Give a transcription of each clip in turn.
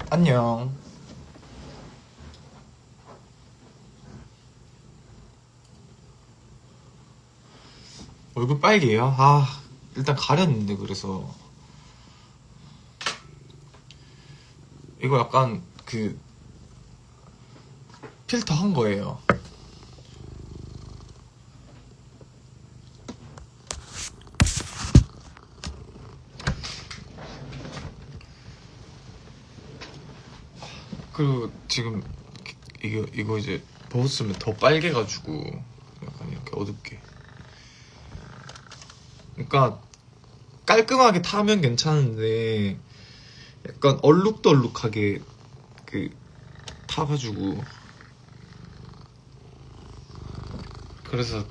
안녕. 얼굴 빨개요? 일단 가렸는데, 그래서. 이거 약간, 필터 한 거예요. 그리고 지금, 이거 이제 벗으면 더 빨개가지고, 약간 이렇게 어둡게. 그러니까, 깔끔하게 타면 괜찮은데, 약간 얼룩덜룩하게, 그, 타가지고. 그래서,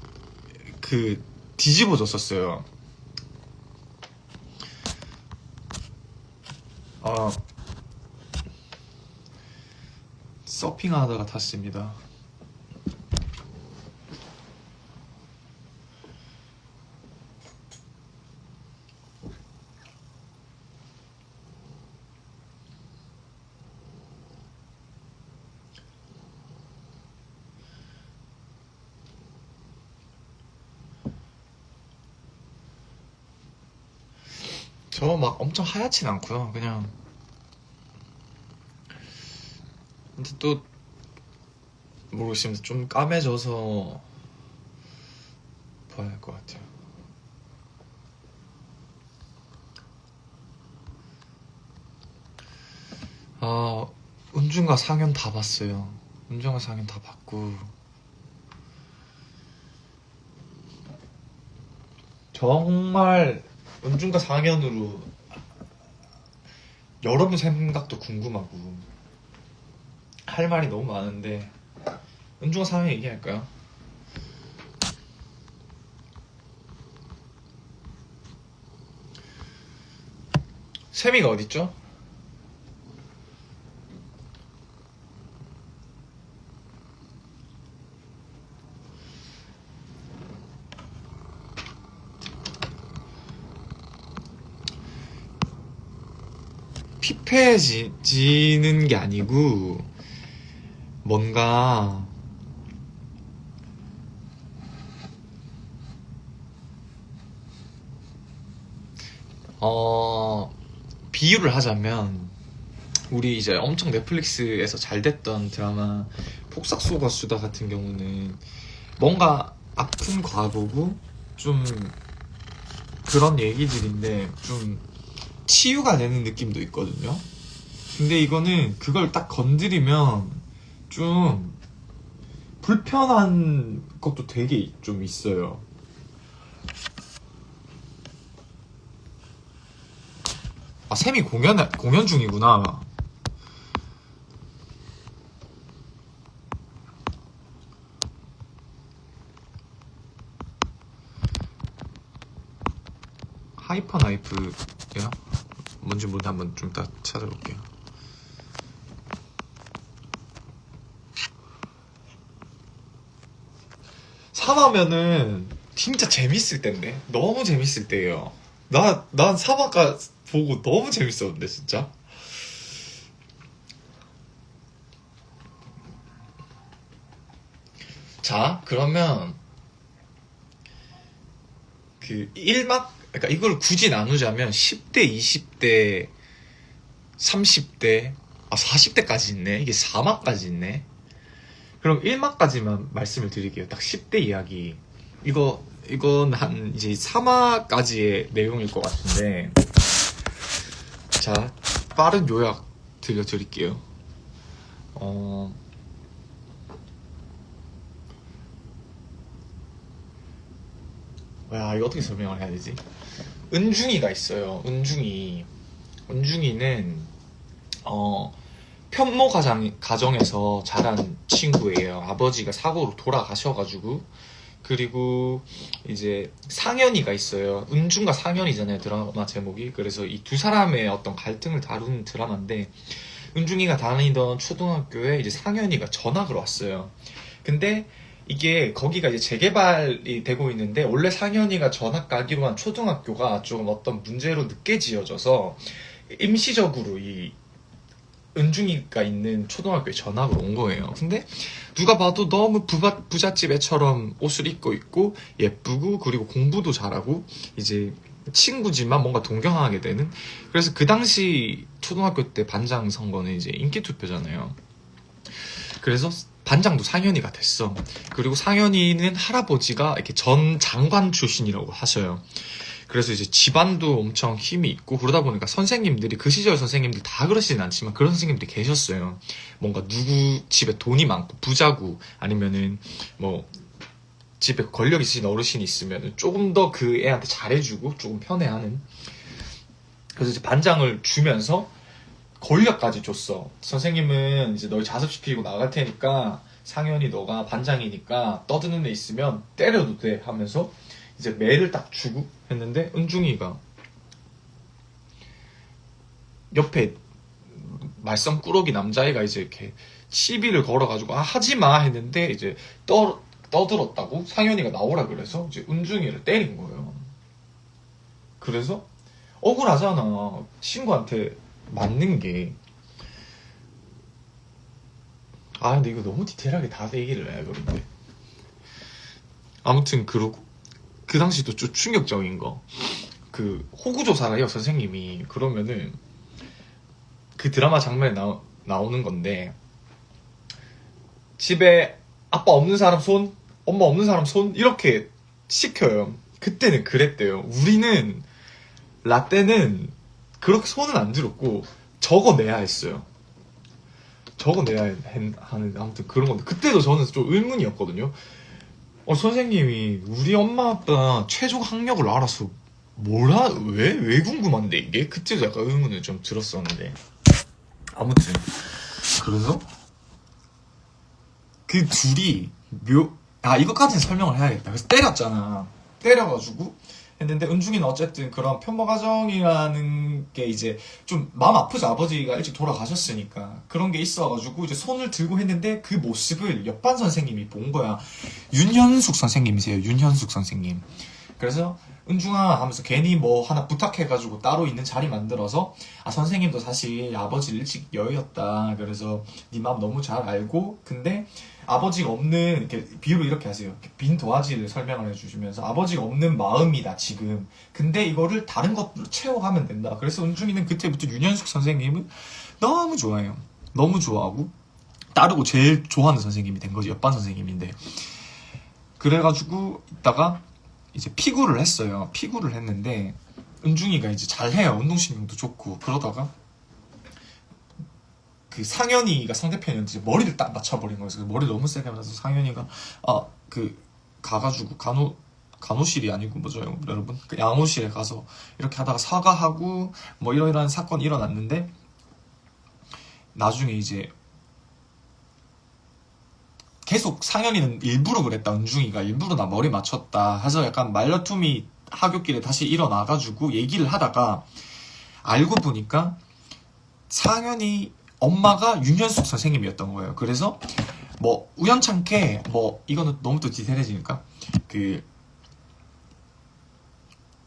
뒤집어졌었어요. 아, 서핑하다가 탔습니다. 저 막 엄청 하얗진 않고요. 그냥. 근데 또 모르겠습니다. 좀 까매져서 봐야 할 것 같아요. 아, 은준과 상현 다 봤어요. 은준과 상현 다 봤고. 정말 은준과 상현으로 여러분 생각도 궁금하고 할 말이 너무 많은데 은준과 상현 얘기할까요? 세미가 어딨죠? 피폐해지는 게 아니고 뭔가 비유를 하자면 우리 이제 엄청 넷플릭스에서 잘 됐던 드라마 폭삭소가 수다 같은 경우는 뭔가 아픈 과거고 좀 그런 얘기들인데 좀 치유가 되는 느낌도 있거든요. 근데 이거는 그걸 딱 건드리면 좀 불편한 것도 되게 좀 있어요. 아, 샘이 공연 중이구나. 하이퍼 나이프야? 뭔지 모르는데 한번 좀 이따 찾아볼게요. 삼화면은 진짜 재밌을 텐데. 너무 재밌을 때예요. 난 삼화가 보고 너무 재밌었는데, 진짜. 자, 그러면 그 1막, 그러니까 이걸 굳이 나누자면 10대, 20대, 30대, 40대까지 있네. 이게 4막까지 있네. 그럼 1막까지만 말씀을 드릴게요. 딱 10대 이야기. 이건 한 이제 3화까지의 내용일 것 같은데. 자, 빠른 요약 들려드릴게요. 이거 어떻게 설명을 해야 되지? 은중이가 있어요. 은중이는 편모 가정에서 자란 친구예요. 아버지가 사고로 돌아가셔가지고. 그리고 이제 상현이가 있어요. 은중과 상현이잖아요, 드라마 제목이. 그래서 이 두 사람의 어떤 갈등을 다루는 드라마인데, 은중이가 다니던 초등학교에 이제 상현이가 전학을 왔어요. 근데 이게 거기가 이제 재개발이 되고 있는데, 원래 상현이가 전학 가기로 한 초등학교가 조금 어떤 문제로 늦게 지어져서 임시적으로 이 은중이가 있는 초등학교에 전학을 온 거예요. 근데 누가 봐도 너무 부잣집 애처럼 옷을 입고 있고 예쁘고 그리고 공부도 잘하고 이제 친구지만 뭔가 동경하게 되는. 그래서 그 당시 초등학교 때 반장 선거는 이제 인기 투표잖아요. 그래서 반장도 상현이가 됐어. 그리고 상현이는 할아버지가 이렇게 전 장관 출신이라고 하셔요. 그래서 이제 집안도 엄청 힘이 있고 그러다 보니까 선생님들이 그 시절 선생님들 다 그러시진 않지만 그런 선생님들이 계셨어요. 뭔가 누구 집에 돈이 많고 부자고 아니면은 뭐 집에 권력 있으신 어르신이 있으면 조금 더 그 애한테 잘해주고 조금 편애하는. 그래서 이제 반장을 주면서 권력까지 줬어. 선생님은 이제 널 자습시키고 나갈 테니까 상현이 너가 반장이니까 떠드는 애 있으면 때려도 돼 하면서 이제 매를 딱 주고 했는데 은중이가 옆에 말썽꾸러기 남자애가 이제 이렇게 시비를 걸어가지고 아 하지마 했는데 이제 떠들었다고 상현이가 나오라 그래서 이제 은중이를 때린 거예요. 그래서 억울하잖아. 친구한테 맞는 게. 아 근데 이거 너무 디테일하게 다 얘기를 해 그런데. 아무튼 그러고 그 당시도 좀 충격적인 거. 그 호구조사를 해요 선생님이. 그러면은 그 드라마 장면에 나오는 건데 집에 아빠 없는 사람 손, 엄마 없는 사람 손 이렇게 시켜요. 그때는 그랬대요. 우리는 라떼는 그렇게 손은 안 들었고 적어내야 했어요. 적어내야 하는 아무튼 그런 건데 그때도 저는 좀 의문이었거든요. 선생님이 우리 엄마 아빠 최종 학력을 알아서 뭐라 왜 궁금한데 이게 그때도 약간 의문을 좀 들었었는데 아무튼 그래서 그 둘이 이것까지는 설명을 해야겠다. 그래서 때렸잖아. 때려가지고 했는데 은중이는 어쨌든 그런 편모 가정이라는 게 이제 좀 마음 아프죠. 아버지가 일찍 돌아가셨으니까 그런 게 있어가지고 이제 손을 들고 했는데 그 모습을 옆반 선생님이 본 거야. 윤현숙 선생님이세요. 윤현숙 선생님. 그래서 은중아 하면서 괜히 뭐 하나 부탁해가지고 따로 있는 자리 만들어서 선생님도 사실 아버지 일찍 여의었다. 그래서 네 마음 너무 잘 알고 근데 아버지가 없는 이렇게 비유를 이렇게 하세요. 빈 도화지를 설명을 해주시면서 아버지가 없는 마음이다 지금. 근데 이거를 다른 것으로 채워가면 된다. 그래서 은중이는 그때부터 윤현숙 선생님을 너무 좋아해요. 너무 좋아하고 따르고 제일 좋아하는 선생님이 된 거지. 옆반 선생님인데 그래가지고 있다가 이제 피구를 했어요. 피구를 했는데 은중이가 이제 잘해요. 운동신경도 좋고 그러다가 그 상현이가 상대편이었는데 머리를 딱 맞춰버린 거예요. 그래서 머리를 너무 세게 맞아서 상현이가 가가지고 간호실이 아니고 뭐죠 여러분? 그 양호실에 가서 이렇게 하다가 사과하고 뭐 이러이러한 사건이 일어났는데 나중에 이제 계속 상현이는 일부러 그랬다. 은중이가 일부러 나 머리 맞췄다 해서 약간 말다툼이 하굣길에 다시 일어나가지고 얘기를 하다가 알고 보니까 상현이 엄마가 윤현숙 선생님이었던 거예요. 그래서 뭐 우연찮게 뭐 이거는 너무 또 디테일해지니까 그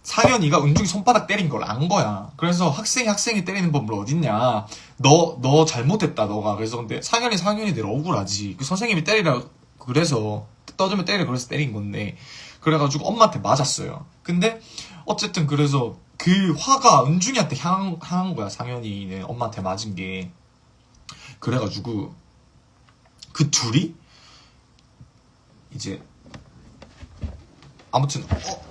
상현이가 은중이 손바닥 때린 걸 안 거야. 그래서 학생이 때리는 법을 어딨냐. 너 잘못했다 너가. 그래서 근데 상현이대로 억울하지. 그 선생님이 때리라 그래서 떠들면 때리라 그래서 때린 건데 그래가지고 엄마한테 맞았어요. 근데 어쨌든 그래서 그 화가 은중이한테 향한 거야. 상현이는 엄마한테 맞은 게. 그래가지고 그 둘이 이제 아무튼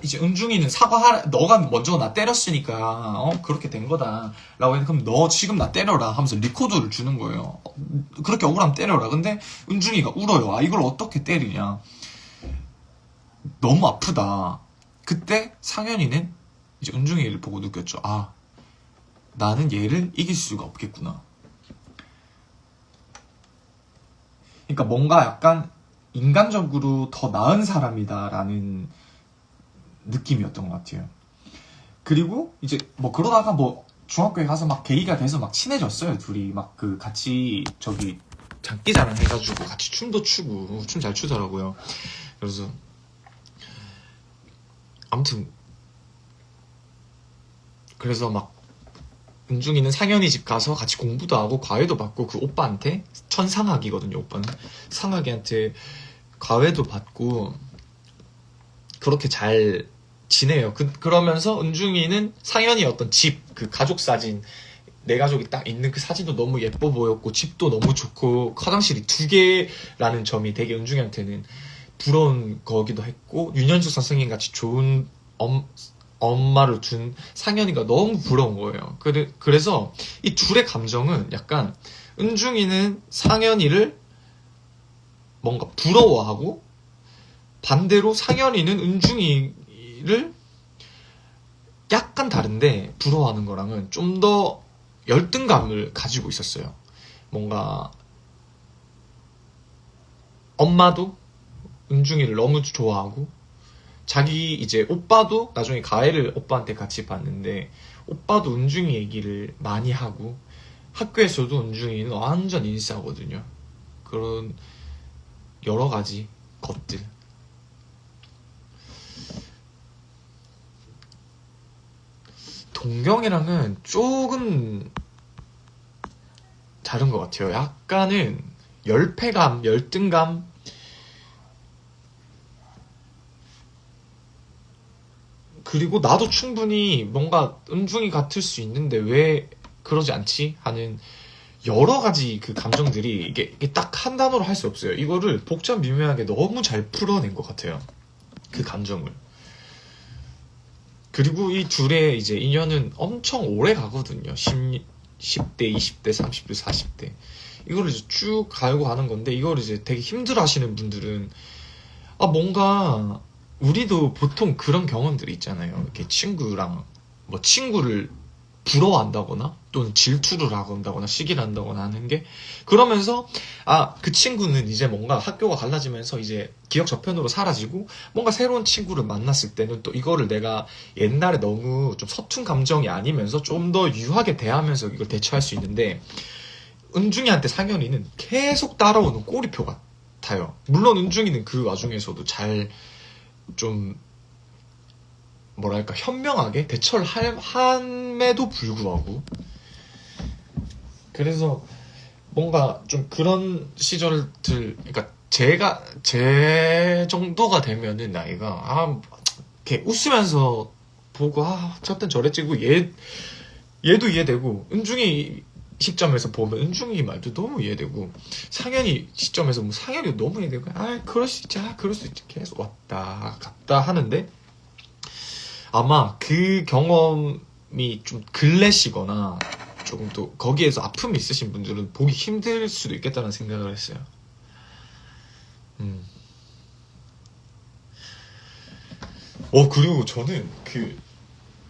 이제 은중이는 사과하라. 너가 먼저 나 때렸으니까 그렇게 된 거다 라고 했는데 그럼 너 지금 나 때려라 하면서 리코더를 주는 거예요. 그렇게 억울하면 때려라. 근데 은중이가 울어요. 이걸 어떻게 때리냐. 너무 아프다. 그때 상현이는 이제 은중이를 보고 느꼈죠. 나는 얘를 이길 수가 없겠구나. 그러니까 뭔가 약간 인간적으로 더 나은 사람이다라는 느낌이었던 것 같아요. 그리고 이제 뭐 그러다가 뭐 중학교에 가서 막 계기가 돼서 막 친해졌어요. 둘이 막 그 같이 저기 장기자랑 해가지고 같이 춤도 추고 춤 잘 추더라고요. 그래서 아무튼 그래서 막 은중이는 상현이 집 가서 같이 공부도 하고 과외도 받고 그 오빠한테 천상학이거든요. 오빠는 상학이한테 과외도 받고 그렇게 잘 지내요. 그러면서 은중이는 상현이 어떤 집, 그 가족 사진, 내 가족이 딱 있는 그 사진도 너무 예뻐 보였고 집도 너무 좋고 화장실이 2개라는 점이 되게 은중이한테는 부러운 거기도 했고 윤현숙 선생님 같이 좋은 엄마를 둔 상현이가 너무 부러운 거예요. 그래서 이 둘의 감정은 약간 은중이는 상현이를 뭔가 부러워하고 반대로 상현이는 은중이를 약간 다른데 부러워하는 거랑은 좀 더 열등감을 가지고 있었어요. 뭔가 엄마도 은중이를 너무 좋아하고 자기 이제 오빠도 나중에 가해를 오빠한테 같이 봤는데 오빠도 은중이 얘기를 많이 하고 학교에서도 은중이는 완전 인싸거든요. 그런 여러 가지 것들. 동경이랑은 조금 다른 것 같아요. 약간은 열패감, 열등감. 그리고 나도 충분히 뭔가 은중이 같을 수 있는데 왜 그러지 않지? 하는 여러 가지 그 감정들이 이게 딱 한 단어로 할 수 없어요. 이거를 복잡 미묘하게 너무 잘 풀어낸 것 같아요. 그 감정을. 그리고 이 둘의 이제 인연은 엄청 오래 가거든요. 10대, 20대, 30대, 40대. 이거를 이제 쭉 가고 가는 건데, 이걸 이제 되게 힘들어 하시는 분들은, 아, 뭔가, 우리도 보통 그런 경험들이 있잖아요. 이렇게 친구랑, 뭐, 친구를 부러워한다거나, 또는 질투를 한다거나, 시기를 한다거나 하는 게, 그러면서, 아, 그 친구는 이제 뭔가 학교가 갈라지면서 이제 기억 저편으로 사라지고, 뭔가 새로운 친구를 만났을 때는 또 이거를 내가 옛날에 너무 좀 서툰 감정이 아니면서 좀 더 유하게 대하면서 이걸 대처할 수 있는데, 은중이한테 상현이는 계속 따라오는 꼬리표 같아요. 물론 은중이는 그 와중에서도 잘 좀 뭐랄까 현명하게 대처를 함에도 불구하고 그래서 뭔가 좀 그런 시절들 그러니까 제 정도가 되면은 나이가 이렇게 웃으면서 보고 저땐 저랬지 얘도 이해되고 은중이 시점에서 보면 은중이 말도 너무 이해되고 상현이 시점에서 뭐 상현이도 너무 이해되고 그럴 수 있지 그럴 수 있지 계속 왔다 갔다 하는데 아마 그 경험이 좀 글래시거나 조금 또 거기에서 아픔이 있으신 분들은 보기 힘들 수도 있겠다는 생각을 했어요. 그리고 저는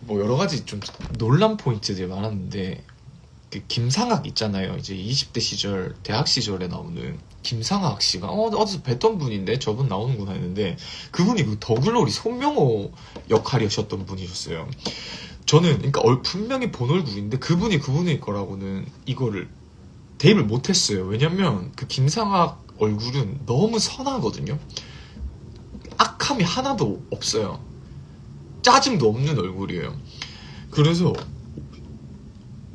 뭐 여러 가지 좀 논란 포인트들이 많았는데 그 김상학 있잖아요. 이제 20대 시절 대학 시절에 나오는 김상학 씨가 어디서 뵀던 분인데 저분 나오는구나 했는데 그분이 그 더글로리 손명호 역할이셨던 분이셨어요. 저는 그러니까 분명히 본 얼굴인데 그분이 그분일 거라고는 이거를 대입을 못했어요. 왜냐면 그 김상학 얼굴은 너무 선하거든요. 악함이 하나도 없어요. 짜증도 없는 얼굴이에요. 그래서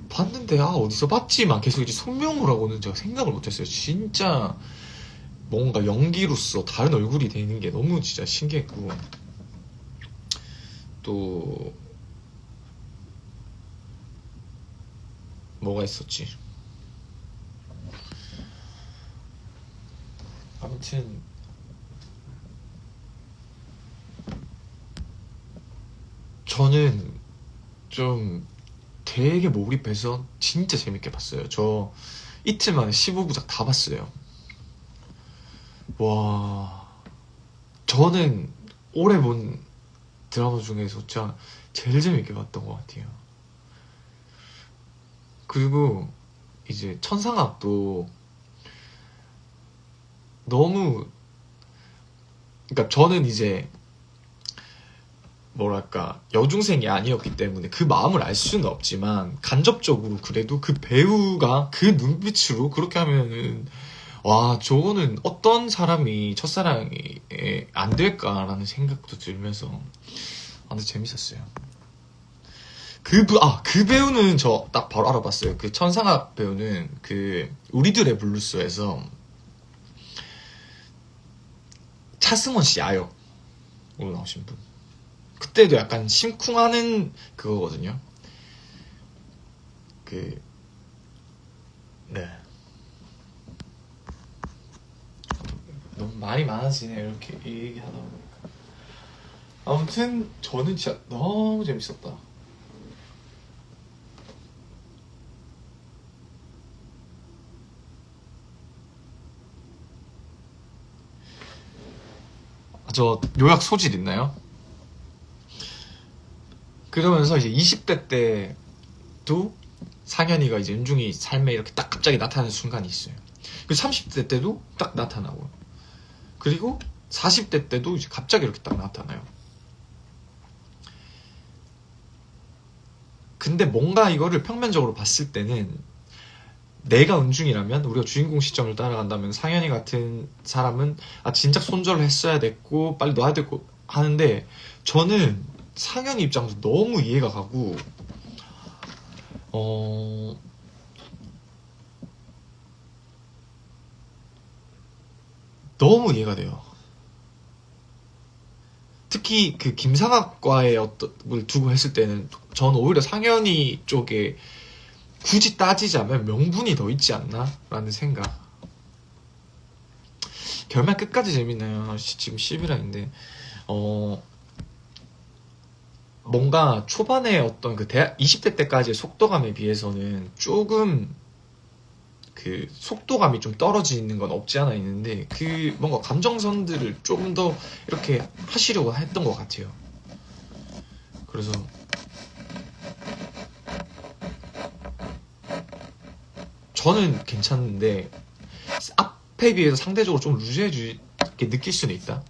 봤는데 어디서 봤지만 계속 이제 손명호라고는 제가 생각을 못했어요. 진짜 뭔가 연기로서 다른 얼굴이 되는 게 너무 진짜 신기했고 또 뭐가 있었지? 아무튼 저는 좀 되게 몰입해서 진짜 재밌게 봤어요. 저 이틀 만에 15부작 다 봤어요. 와, 저는 올해 본 드라마 중에서 진짜 제일 재밌게 봤던 것 같아요. 그리고 이제 천상학도 너무 그러니까 저는 이제 뭐랄까 여중생이 아니었기 때문에 그 마음을 알 수는 없지만 간접적으로 그래도 그 배우가 그 눈빛으로 그렇게 하면은 와 저거는 어떤 사람이 첫사랑이 안 될까라는 생각도 들면서 아주 재밌었어요. 그 배우는 저 딱 바로 알아봤어요. 그 천상학 배우는 그 우리들의 블루스에서 차승원 씨 아역으로 나오신 분. 그때도 약간 심쿵하는 그거거든요. 네. 너무 말이 많아지네, 이렇게 얘기하다 보니까. 아무튼, 저는 진짜 너무 재밌었다. 저 요약 소질 있나요? 그러면서 이제 20대 때도 상현이가 이제 은중이 삶에 이렇게 딱 갑자기 나타나는 순간이 있어요. 그리고 30대 때도 딱 나타나고, 그리고 40대 때도 이제 갑자기 이렇게 딱 나타나요. 근데 뭔가 이거를 평면적으로 봤을 때는 내가 은중이라면, 우리가 주인공 시점을 따라간다면 상현이 같은 사람은 진작 손절을 했어야 됐고 빨리 놔야 됐고 하는데, 저는 상현이 입장도 너무 이해가 가고 너무 이해가 돼요. 특히 그 김상학과의 어떤 걸 두고 했을 때는 저는 오히려 상현이 쪽에 굳이 따지자면 명분이 더 있지 않나? 라는 생각. 결말 끝까지 재밌나요? 지금 11화인데 뭔가 초반에 어떤 그 20대 때까지의 속도감에 비해서는 조금 그 속도감이 좀 떨어지는 건 없지 않아 있는데, 그 뭔가 감정선들을 조금 더 이렇게 하시려고 했던 것 같아요. 그래서 저는 괜찮은데 앞에 비해서 상대적으로 좀 루즈해지게 느낄 수는 있다.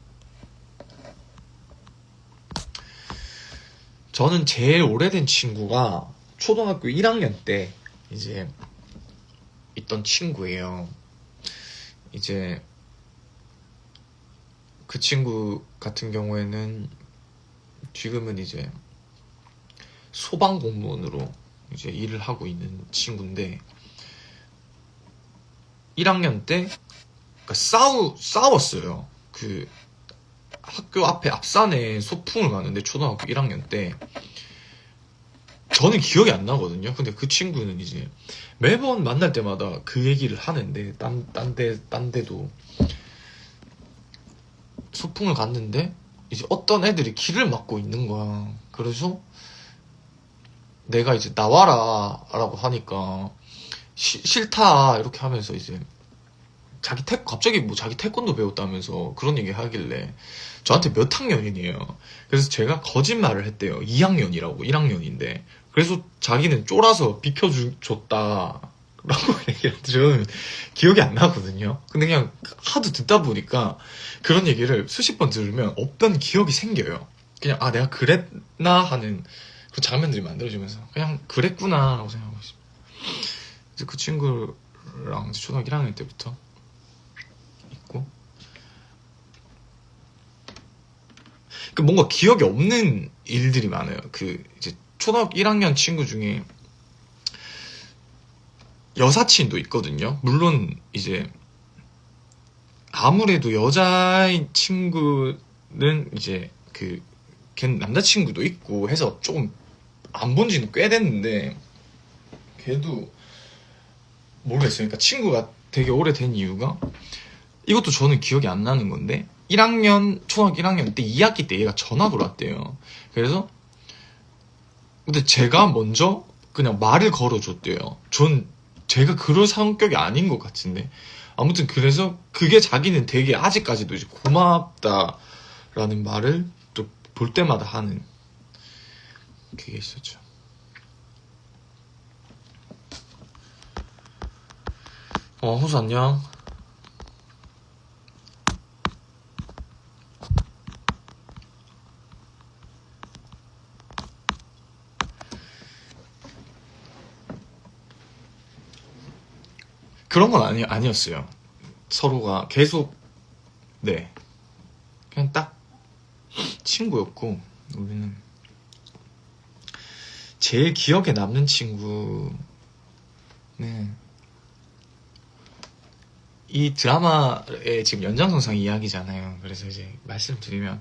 저는 제일 오래된 친구가 초등학교 1학년 때 이제 있던 친구예요. 이제 그 친구 같은 경우에는 지금은 이제 소방공무원으로 이제 일을 하고 있는 친구인데, 1학년 때 그러니까 싸웠어요. 그 학교 앞에 앞산에 소풍을 가는데, 초등학교 1학년 때 저는 기억이 안 나거든요. 근데 그 친구는 이제 매번 만날 때마다 그 얘기를 하는데, 딴 데도 소풍을 갔는데 이제 어떤 애들이 길을 막고 있는 거야. 그래서 내가 이제 나와라 라고 하니까 싫다 이렇게 하면서 이제 갑자기 뭐 자기 태권도 배웠다면서 그런 얘기 하길래 저한테 몇 학년이에요. 그래서 제가 거짓말을 했대요. 2학년이라고, 1학년인데. 그래서 자기는 쫄아서 비켜줬다 라고 얘기했는데 저는 기억이 안 나거든요. 근데 그냥 하도 듣다 보니까 그런 얘기를 수십 번 들으면 없던 기억이 생겨요. 그냥 내가 그랬나 하는 그 장면들이 만들어지면서 그냥 그랬구나 라고 생각하고 있습니다. 이제 그 친구랑 초등학교 1학년 때부터 있고, 그 뭔가 기억이 없는 일들이 많아요. 그 이제 초등학교 1학년 친구 중에 여사친도 있거든요. 물론 이제 아무래도 여자인 친구는 이제 걔는 남자친구도 있고 해서 조금 안 본 지는 꽤 됐는데, 걔도 모르겠어요. 그러니까 친구가 되게 오래된 이유가, 이것도 저는 기억이 안 나는 건데, 초등학교 1학년 때 2학기 때 얘가 전학을 왔대요. 그래서 근데 제가 먼저 그냥 말을 걸어줬대요. 제가 그런 성격이 아닌 것 같은데, 아무튼 그래서 그게 자기는 되게 아직까지도 이제 고맙다라는 말을 또 볼 때마다 하는 그게 있었죠. 호수 안녕. 그런 건 아니었어요. 서로가 계속, 네. 그냥 딱 친구였고, 우리는 제일 기억에 남는 친구는 이 드라마의 지금 연장선상 이야기잖아요. 그래서 이제 말씀드리면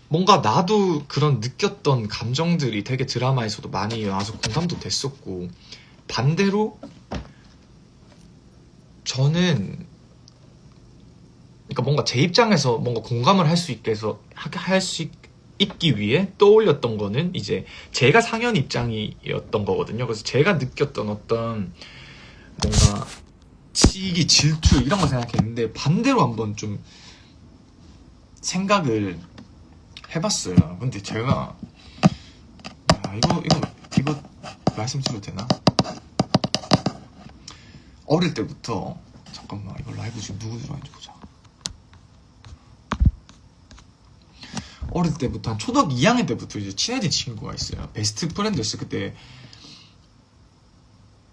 뭔가 나도 그런 느꼈던 감정들이 되게 드라마에서도 많이 나와서 공감도 됐었고, 반대로 저는 그러니까 뭔가 제 입장에서 뭔가 공감을 할 수 있게 해서 할 수 있기 위해 떠올렸던 거는 이제 제가 상현 입장이었던 거거든요. 그래서 제가 느꼈던 어떤 뭔가 시기, 질투 이런 거 생각했는데 반대로 한번 좀 생각을 해봤어요. 근데 제가 이거 말씀드려도 되나? 어릴 때부터 잠깐만, 이거 라이브 지금 누구 들어왔는지 보자. 어릴 때부터 한 초등학교 2학년 때부터 이제 친해진 친구가 있어요. 베스트 프렌드였어요. 그때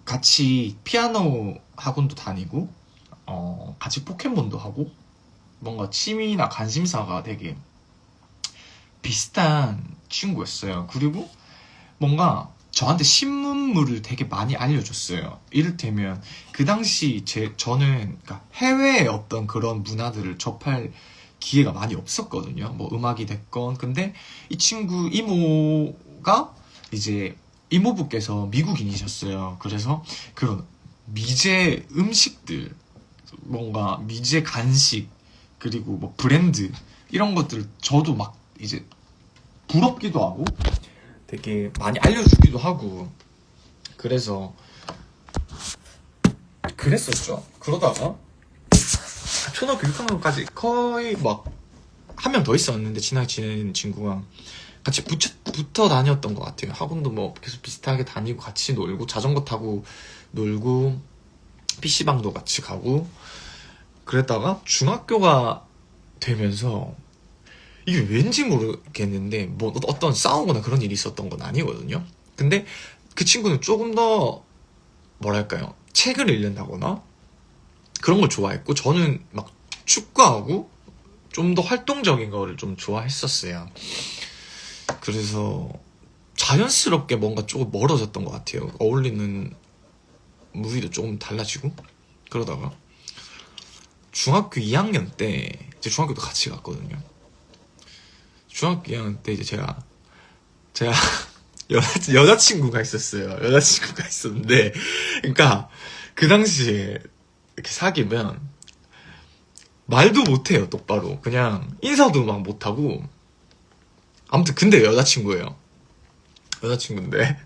같이 피아노 학원도 다니고 같이 포켓몬도 하고 뭔가 취미나 관심사가 되게 비슷한 친구였어요. 그리고 뭔가 저한테 신문물을 되게 많이 알려줬어요. 이를테면 그 당시 저는 그러니까 해외의 어떤 그런 문화들을 접할 기회가 많이 없었거든요. 뭐 음악이 됐건. 근데 이 친구 이모가 이제 이모부께서 미국인이셨어요. 그래서 그런 미제 음식들, 뭔가 미제 간식, 그리고 뭐 브랜드 이런 것들 저도 막 이제 부럽기도 하고 되게 많이 알려주기도 하고 그랬었죠. 그러다가 초등학교 6학년까지 거의 막 한 명 더 있었는데 친하게 지내는 친구가 같이 붙어 다녔던 것 같아요. 학원도 뭐 계속 비슷하게 다니고 같이 놀고 자전거 타고 놀고 PC방도 같이 가고 그랬다가 중학교가 되면서 이게 왠지 모르겠는데 뭐 어떤 싸우거나 그런 일이 있었던 건 아니거든요. 근데 그 친구는 조금 더 뭐랄까요, 책을 읽는다거나 그런 걸 좋아했고 저는 막 축구하고 좀 더 활동적인 거를 좀 좋아했었어요. 그래서 자연스럽게 뭔가 조금 멀어졌던 것 같아요. 어울리는 무기도 조금 달라지고 그러다가 중학교 2학년 때 이제 중학교도 같이 갔거든요. 중학교 2학년 때 이제 제가 여자친구가 있었어요. 여자친구가 있었는데 그러니까 그 당시에 이렇게 사귀면 말도 못해요. 똑바로 그냥 인사도 막 못하고 아무튼 근데 여자친구예요. 여자친구인데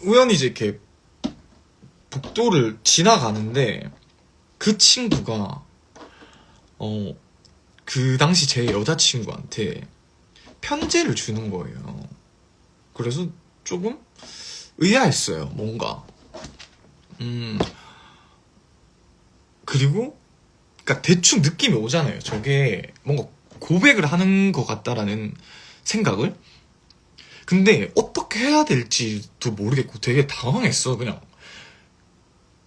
우연히 이제 이렇게 북도를 지나가는데 그 친구가 그 당시 제 여자친구한테 편지를 주는 거예요. 그래서 조금 의아했어요. 뭔가 그리고 그러니까 대충 느낌이 오잖아요. 저게 뭔가 고백을 하는 것 같다라는 생각을. 근데 어떻게 해야 될지도 모르겠고 되게 당황했어. 그냥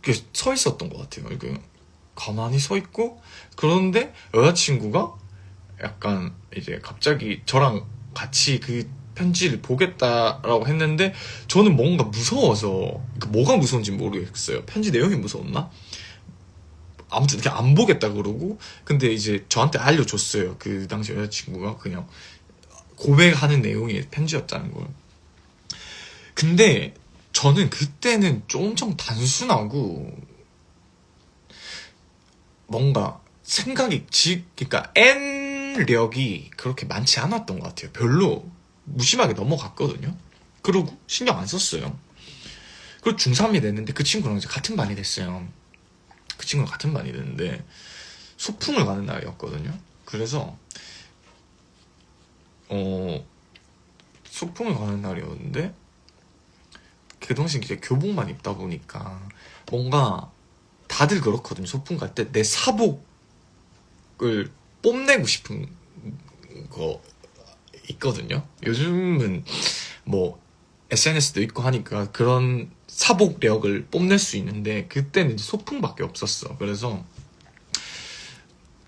이렇게 서 있었던 것 같아요. 이렇게 가만히 서 있고 그런데 여자친구가 약간 이제 갑자기 저랑 같이 그 편지를 보겠다라고 했는데 저는 뭔가 무서워서 뭐가 무서운지 모르겠어요. 편지 내용이 무서웠나? 아무튼 이렇게 안 보겠다 그러고 근데 이제 저한테 알려줬어요. 그 당시 여자친구가 그냥 고백하는 내용의 편지였다는 걸. 근데 저는 그때는 좀 엄청 단순하고 뭔가 생각이 그러니까 N력이 그렇게 많지 않았던 것 같아요. 별로 무심하게 넘어갔거든요. 그러고 신경 안 썼어요. 그리고 중3이 됐는데 그 친구랑 이제 같은 반이 됐어요. 그 친구랑 같은 반이 됐는데 소풍을 가는 날이었거든요. 그래서 소풍을 가는 날이었는데 그 당시 이제 교복만 입다 보니까 뭔가 다들 그렇거든요. 소풍 갈 때 내 사복을 뽐내고 싶은 거 있거든요. 요즘은 뭐 SNS도 있고 하니까 그런 사복력을 뽐낼 수 있는데 그때는 이제 소풍밖에 없었어. 그래서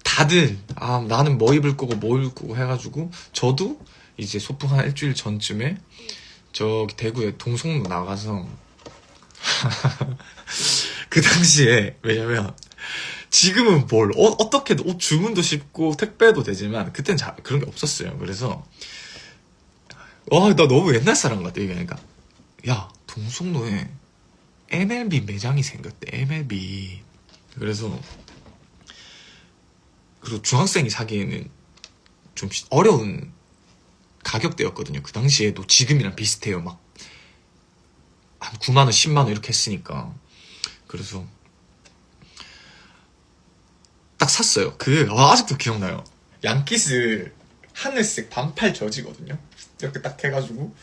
다들 나는 뭐 입을 거고 뭐 입을 거고 해가지고 저도 이제 소풍 한 일주일 전쯤에 저기 대구에 동성로 나가서 그 당시에 왜냐면 지금은 어떻게든 옷 주문도 쉽고 택배도 되지만 그땐 그런 게 없었어요. 그래서 와, 나 너무 옛날 사람 같아. 이게 그러니까 야, 동성로에 MLB 매장이 생겼대. MLB. 그래서 그리고 중학생이 사기에는 좀 어려운 가격대였거든요. 그 당시에도 지금이랑 비슷해요. 막 한 9만원, 10만원 이렇게 했으니까. 그래서 딱 샀어요. 아직도 기억나요. 양키스 하늘색 반팔 저지거든요. 이렇게 딱 해가지고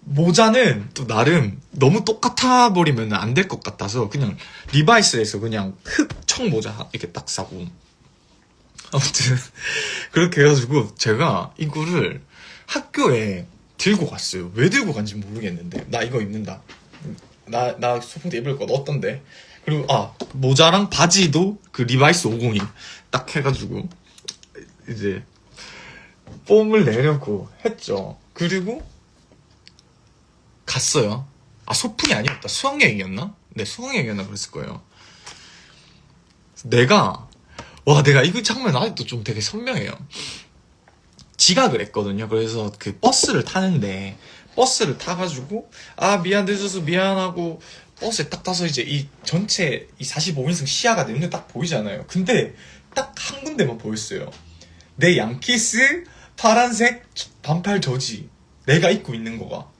모자는 또 나름 너무 똑같아 버리면 안 될 것 같아서 그냥 리바이스에서 그냥 흑청 모자 이렇게 딱 사고, 아무튼 그렇게 해가지고 제가 이거를 학교에 들고 갔어요. 왜 들고 간지 모르겠는데 나 이거 입는다. 나 소풍 때 입을 거 어떤데? 그리고 모자랑 바지도 그 리바이스 501 딱 해가지고 이제 뽐을 내려고 했죠. 그리고 갔어요. 소풍이 아니었다. 수학여행이었나? 네, 수학여행이었나 그랬을 거예요. 내가 이거 장면 아직도 좀 되게 선명해요. 지각을 했거든요. 그래서 그 버스를 타는데 버스를 타가지고 미안 늦어서 미안하고 버스에 딱 타서 이제 이 전체 이 45인승 시야가 내 눈에 딱 보이잖아요. 근데 딱 한 군데만 보였어요. 내 양키스 파란색 반팔 저지 내가 입고 있는 거가.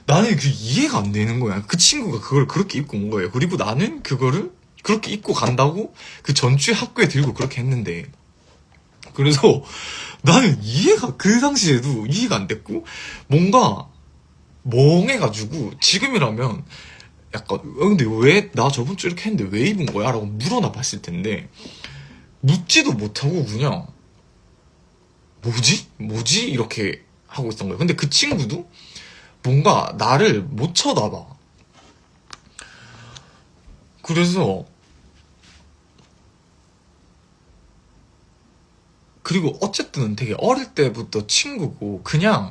나는 그 이해가 안 되는 거야. 그 친구가 그걸 그렇게 입고 온 거예요. 그리고 나는 그거를 그렇게 입고 간다고 그 전주에 학교에 들고 그렇게 했는데, 그래서 나는 그 당시에도 이해가 안 됐고 뭔가 멍해가지고 지금이라면 약간 근데 왜 나 저번 주 이렇게 했는데 왜 입은 거야? 라고 물어나 봤을 텐데 묻지도 못하고 그냥 뭐지? 이렇게 하고 있던 거예요. 근데 그 친구도 뭔가 나를 못 쳐다봐. 그래서 그리고 어쨌든 되게 어릴 때부터 친구고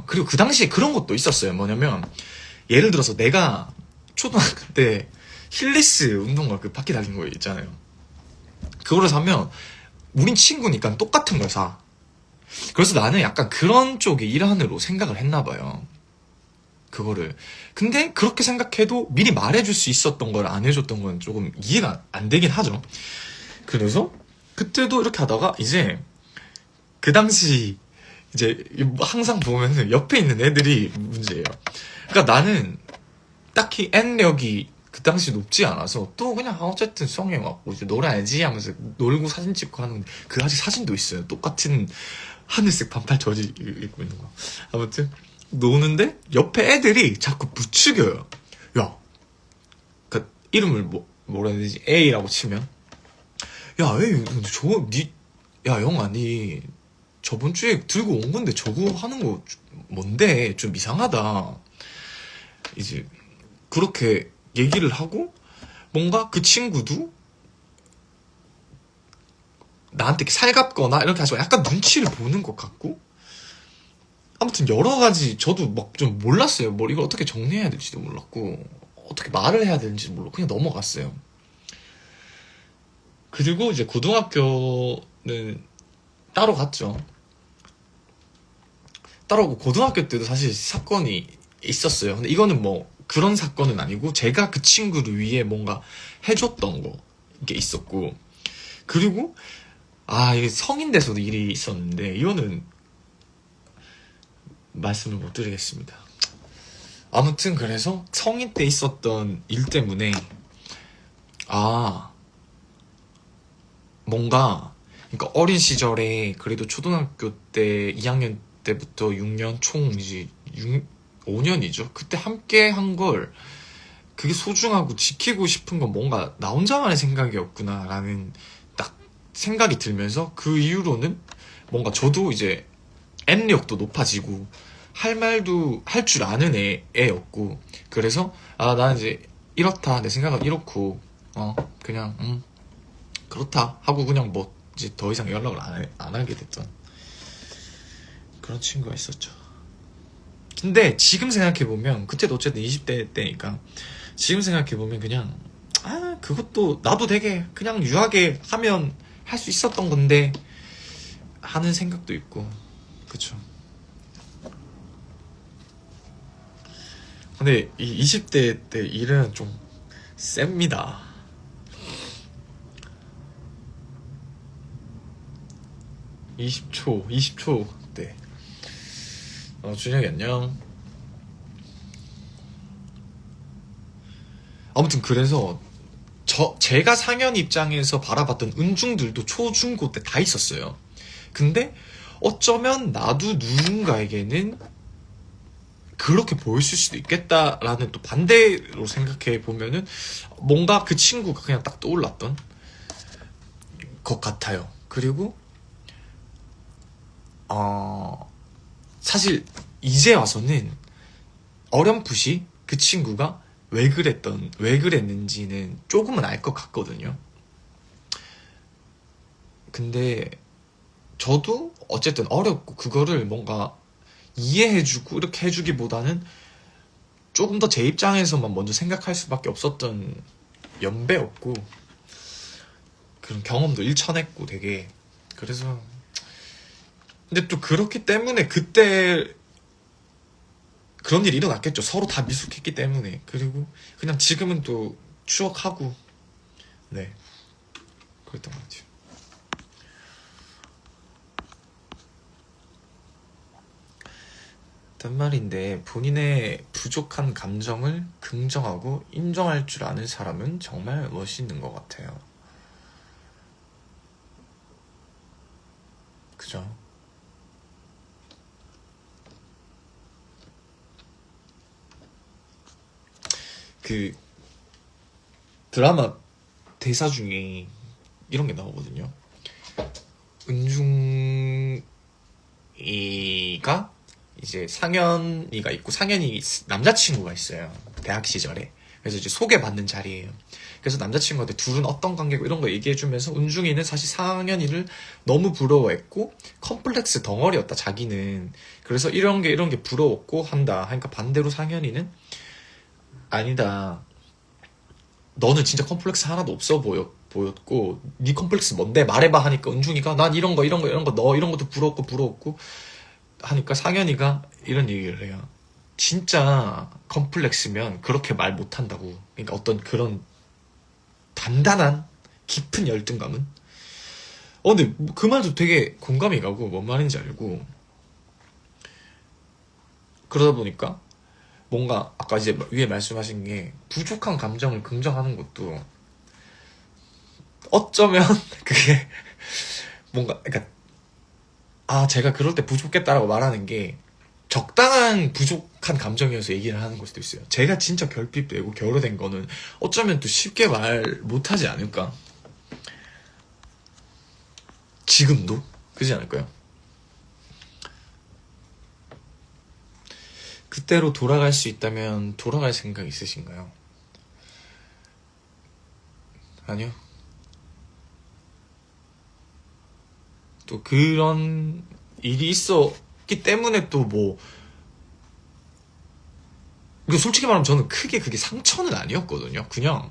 그리고 그 당시에 그런 것도 있었어요. 뭐냐면 예를 들어서 내가 초등학교 때 힐리스 운동화 그 바퀴 달린 거 있잖아요. 그거를 사면 우린 친구니까 똑같은 걸 사. 그래서 나는 약간 그런 쪽의 일환으로 생각을 했나 봐요. 그거를. 근데 그렇게 생각해도 미리 말해줄 수 있었던 걸 안 해줬던 건 조금 이해가 안 되긴 하죠. 그래서 그때도 이렇게 하다가 이제 그 당시 이제 항상 보면은 옆에 있는 애들이 문제예요. 그러니까 나는 딱히 N력이 그 당시 높지 않아서 또 그냥 어쨌든 수학여행 왔고 이제 놀아야지 하면서 놀고 사진 찍고 하는데 그 아직 사진도 있어요. 똑같은 하늘색 반팔 저지 입고 있는 거. 아무튼 노는데 옆에 애들이 자꾸 부추겨요. 야, 그 이름을 뭐라 해야 되지? A라고 치면 야, A 야 영아 니 저번 주에 들고 온 건데 저거 하는 거 뭔데? 좀 이상하다. 이제 그렇게 얘기를 하고 뭔가 그 친구도 나한테 살갑거나 이렇게 하지만 약간 눈치를 보는 것 같고, 아무튼 여러 가지 저도 막 좀 몰랐어요. 뭘 이걸 어떻게 정리해야 될지도 몰랐고 어떻게 말을 해야 되는지 몰랐고 그냥 넘어갔어요. 그리고 이제 고등학교는 따로 갔죠. 따로 고등학교 때도 사실 사건이 있었어요. 근데 이거는 뭐 그런 사건은 아니고 제가 그 친구를 위해 뭔가 해줬던 거 이게 있었고, 그리고 이게 성인 돼서도 일이 있었는데 이거는 말씀을 못 드리겠습니다. 아무튼 그래서 성인 때 있었던 일 때문에 뭔가 그러니까 어린 시절에 그래도 초등학교 때 2학년 때부터 6년 총 이제 5년이죠. 그때 함께 한 걸 그게 소중하고 지키고 싶은 건 뭔가 나 혼자만의 생각이었구나라는 딱 생각이 들면서 그 이후로는 뭔가 저도 이제 N력도 높아지고 할 말도 할 줄 아는 애였고, 그래서 나 이제 이렇다, 내 생각은 이렇고 그냥 그렇다 하고 그냥 뭐 이제 더 이상 연락을 안 하게 됐던 그런 친구가 있었죠. 근데 지금 생각해보면 그때도 어쨌든 20대 때니까 지금 생각해보면 그냥 그것도 나도 되게 그냥 유하게 하면 할 수 있었던 건데 하는 생각도 있고. 그쵸. 근데 이 20대 때 일은 좀 셉니다. 20초 때. 준혁이 안녕. 아무튼 그래서 제가 상현 입장에서 바라봤던 은중들도 초, 중, 고 때 다 있었어요. 근데 어쩌면 나도 누군가에게는 그렇게 보였을 수도 있겠다라는 또 반대로 생각해 보면은 뭔가 그 친구가 그냥 딱 떠올랐던 것 같아요. 그리고 사실 이제 와서는 어렴풋이 그 친구가 왜 그랬는지는 조금은 알 것 같거든요. 근데 저도 어쨌든 어렵고 그거를 뭔가 이해해주고 이렇게 해주기보다는 조금 더 제 입장에서만 먼저 생각할 수밖에 없었던 연배였고 그런 경험도 일천했고 되게. 그래서 근데 또 그렇기 때문에 그때 그런 일이 일어났겠죠. 서로 다 미숙했기 때문에. 그리고 그냥 지금은 또 추억하고 네 그랬던 것 같아요. 단말인데 본인의 부족한 감정을 긍정하고 인정할 줄 아는 사람은 정말 멋있는 것 같아요. 그죠? 그 드라마 대사 중에 이런 게 나오거든요. 은중이가 이제 상현이가 있고 상현이 남자친구가 있어요. 대학 시절에. 그래서 이제 소개받는 자리예요. 그래서 남자친구한테 둘은 어떤 관계고 이런 거 얘기해주면서 은중이는 사실 상현이를 너무 부러워했고 컴플렉스 덩어리였다 자기는. 그래서 이런 게 부러웠고 한다 하니까 반대로 상현이는 아니다, 너는 진짜 컴플렉스 하나도 없어 보였고 네 컴플렉스 뭔데 말해봐 하니까 은중이가 난 이런 거 너 이런 것도 부러웠고 하니까 상현이가 이런 얘기를 해요. 진짜 컴플렉스면 그렇게 말 못한다고. 그러니까 어떤 그런 단단한 깊은 열등감은. 근데 그 말도 되게 공감이 가고 뭔 말인지 알고. 그러다 보니까 뭔가 아까 이제 위에 말씀하신 게 부족한 감정을 긍정하는 것도 어쩌면 그게 뭔가 그러니까 제가 그럴 때 부족했다라고 말하는 게 적당한 부족한 감정이어서 얘기를 하는 걸 수도 있어요. 제가 진짜 결핍되고 결여된 거는 어쩌면 또 쉽게 말 못하지 않을까. 지금도 그러지 않을까요? 그때로 돌아갈 수 있다면 돌아갈 생각 있으신가요? 아니요. 또 그런 일이 있었기 때문에 또 뭐 이거 솔직히 말하면 저는 크게 그게 상처는 아니었거든요. 그냥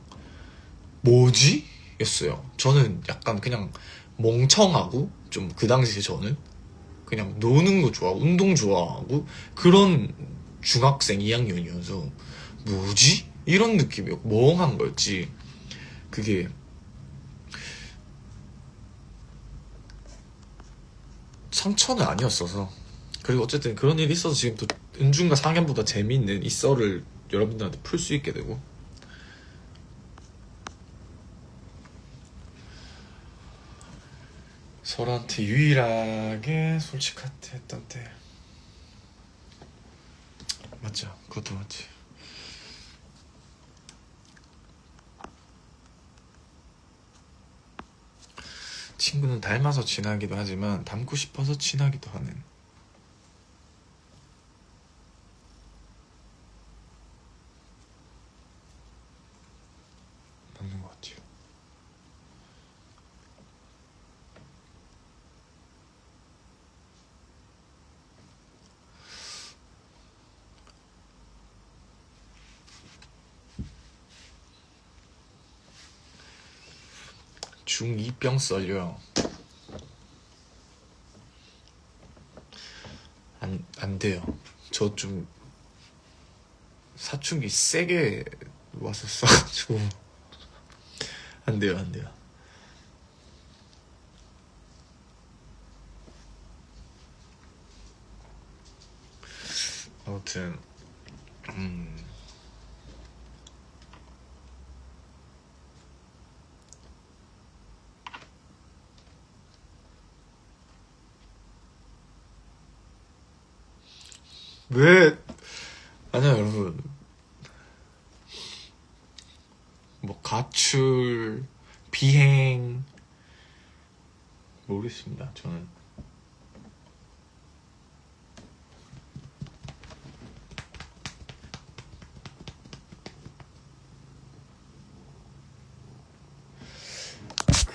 뭐지? 였어요. 저는 약간 그냥 멍청하고 좀 그 당시에 저는 그냥 노는 거 좋아하고 운동 좋아하고 그런 중학생 2학년이어서 뭐지? 이런 느낌이었고 멍한 거였지. 그게 상처는 아니었어서. 그리고 어쨌든 그런 일이 있어서 지금 또 은중과 상현보다 재미있는 이 썰을 여러분들한테 풀 수 있게 되고. 서로한테 유일하게 솔직했던 때. 맞죠. 그것도 맞지. 친구는 닮아서 친하기도 하지만 닮고 싶어서 친하기도 하는. 맞는 것 같아요. 중2병 썰려요. 안 돼요. 저 좀 사춘기 세게 왔었어가지고 안 돼요. 아무튼 왜 아니야 여러분, 뭐 가출 비행 모르겠습니다. 저는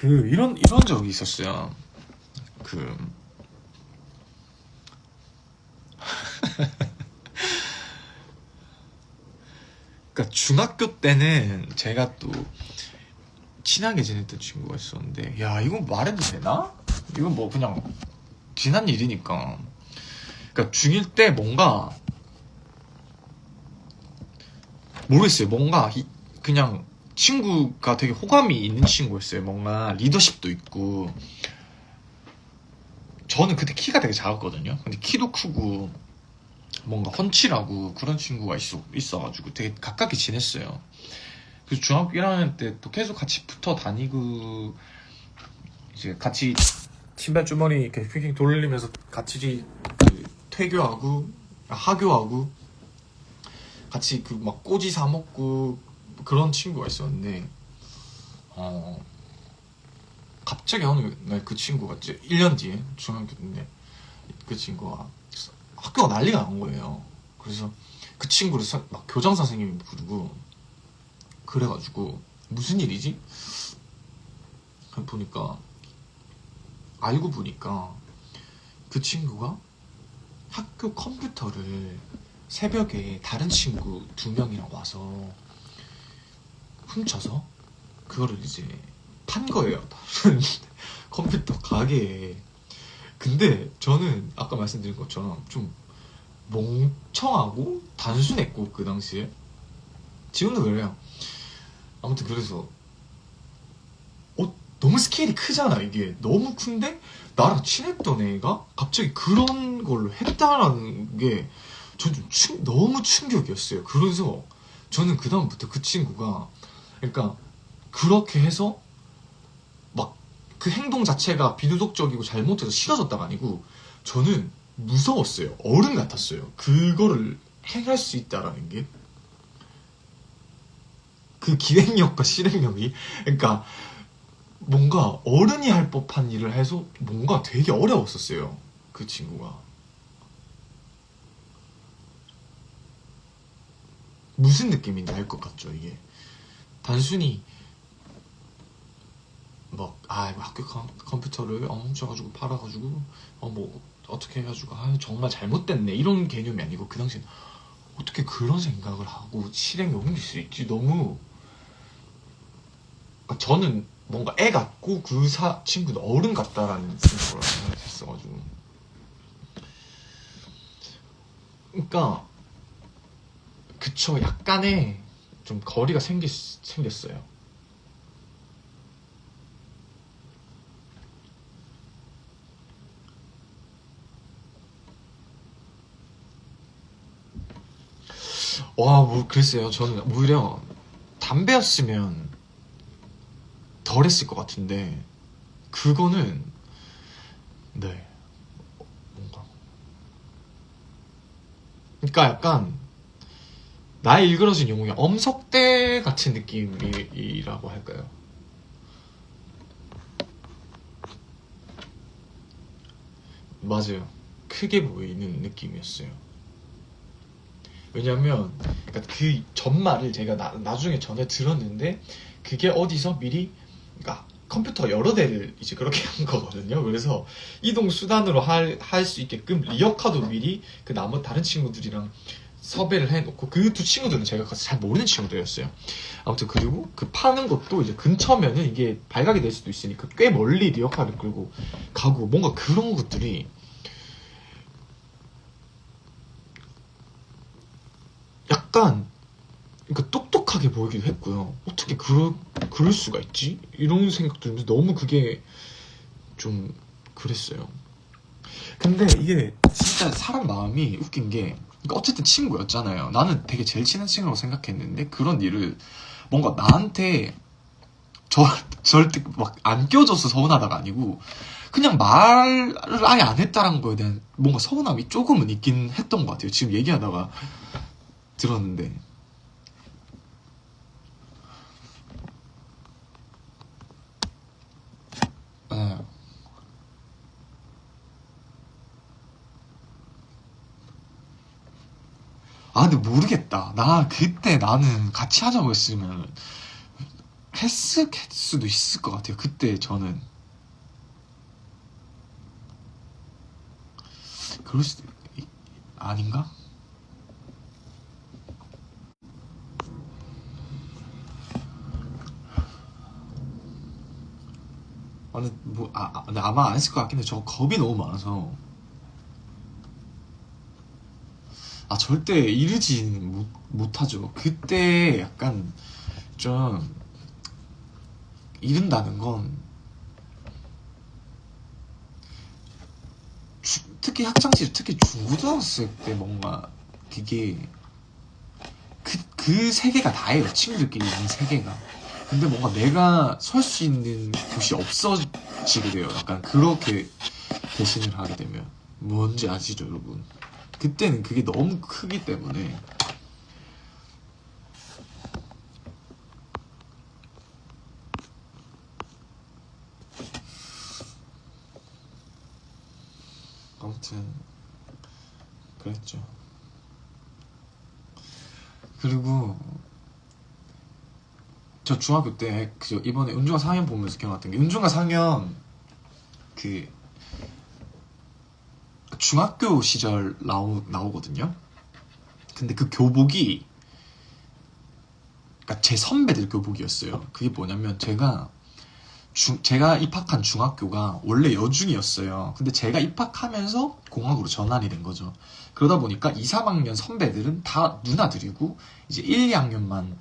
이런 적이 있었어요. 그러니까 중학교 때는 제가 또 친하게 지냈던 친구가 있었는데, 야 이건 말해도 되나? 이건 뭐 그냥 지난 일이니까. 그러니까 중1 때 뭔가 모르겠어요. 뭔가 그냥 친구가 되게 호감이 있는 친구였어요. 뭔가 리더십도 있고. 저는 그때 키가 되게 작았거든요. 근데 키도 크고 뭔가 훤칠하고 그런 친구가 있어가지고 되게 가깝게 지냈어요. 그래서 중학교 1학년 때 또 계속 같이 붙어 다니고, 이제 같이 신발 주머니 이렇게 휙휙 돌리면서 같이 퇴교하고 하교하고 같이 막 꼬지 사 먹고 그런 친구가 있었는데, 갑자기 어느 날 그 친구가 1년 뒤에 중학교 때인데 그 친구가 학교가 난리가 난 거예요. 그래서 그 친구를 막 교장 선생님이 부르고 그래가지고 무슨 일이지? 보니까 알고 보니까 그 친구가 학교 컴퓨터를 새벽에 다른 친구 2명이랑 와서 훔쳐서 그거를 이제 판 거예요. 다른 컴퓨터 가게에. 근데 저는 아까 말씀드린 것처럼 좀 멍청하고 단순했고, 그 당시에 지금도 그래요. 아무튼 그래서 너무 스케일이 크잖아. 이게 너무 큰데 나랑 친했던 애가 갑자기 그런 걸로 했다라는 게 저는 좀 너무 충격이었어요. 그래서 저는 그 다음부터 그 친구가, 그러니까 그렇게 해서 막 그 행동 자체가 비도덕적이고 잘못해서 싫어졌다가 아니고, 저는 무서웠어요. 어른 같았어요. 그거를 행할 수 있다라는 게. 그 기획력과 실행력이, 그러니까 뭔가 어른이 할 법한 일을 해서 뭔가 되게 어려웠었어요. 그 친구가. 무슨 느낌인지 알 것 같죠, 이게. 단순히 막 학교 컴퓨터를 훔쳐가지고 팔아가지고 뭐 어떻게 해가지고 정말 잘못됐네 이런 개념이 아니고, 그 당시엔 어떻게 그런 생각을 하고 실행에 옮길 수 있지. 너무, 그러니까 저는 뭔가 애 같고 그 친구도 어른 같다라는 생각을 했어가지고. 그러니까 그쵸, 약간의 좀 거리가 생겼어요. 뭐 글쎄요. 저는 오히려 담배였으면 덜 했을 것 같은데, 그거는 네, 뭔가, 그러니까 약간 나의 일그러진 영웅이 엄석대 같은 느낌이라고 할까요? 맞아요. 크게 보이는 느낌이었어요. 왜냐면 그러니까 그 전말을 제가 나중에 전에 들었는데, 그게 어디서 미리, 그러니까 컴퓨터 여러 대를 이제 그렇게 한 거거든요. 그래서 이동 수단으로 할 수 있게끔 리어카도 미리 그 다른 친구들이랑 섭외를 해놓고 그 두 친구들은 제가 잘 모르는 친구들이었어요. 아무튼 그리고 그 파는 것도 이제 근처면은 이게 발각이 될 수도 있으니까 꽤 멀리 리어카를 끌고 가고 뭔가 그런 것들이 약간 그러니까 똑똑하게 보이기도 했고요. 어떻게 그럴 수가 있지? 이런 생각 들면서 너무 그게 좀 그랬어요. 근데 이게 진짜 사람 마음이 웃긴 게 그러니까 어쨌든 친구였잖아요. 나는 되게 제일 친한 친구라고 생각했는데 그런 일을 뭔가 나한테 절대 막 안 껴줘서 서운하다가 아니고 그냥 말을 아예 안 했다는 거에 대한 뭔가 서운함이 조금은 있긴 했던 것 같아요. 지금 얘기하다가 들었는데 네. 아 근데 모르겠다. 나 그때 나는 같이 하자고 했으면 했을 수도 있을 것 같아요. 그때 저는 그럴 수도 아닌가? 아, 근데 근데 아마 안 했을 것 같긴 해. 저 겁이 너무 많아서 절대 이르지는 못하죠. 그때 약간 좀 이른다는 건 특히 학창시절 특히 중고등학생 때 뭔가 그게 그 세계가 다예요. 친구들끼리 있는 세계가. 근데 뭔가 내가 설 수 있는 곳이 없어지게 돼요. 약간 그렇게 대신을 하게 되면 뭔지 아시죠, 여러분? 그때는 그게 너무 크기 때문에 아무튼 그랬죠. 그리고 저 중학교 때 이번에 은중아 상현 보면서 기억났던 게 은중아 상현 그 중학교 시절 나오거든요. 근데 그 교복이 그러니까 제 선배들 교복이었어요. 그게 뭐냐면 제가 입학한 중학교가 원래 여중이었어요. 근데 제가 입학하면서 공학으로 전환이 된 거죠. 그러다 보니까 2, 3학년 선배들은 다 누나들이고 이제 1, 2학년만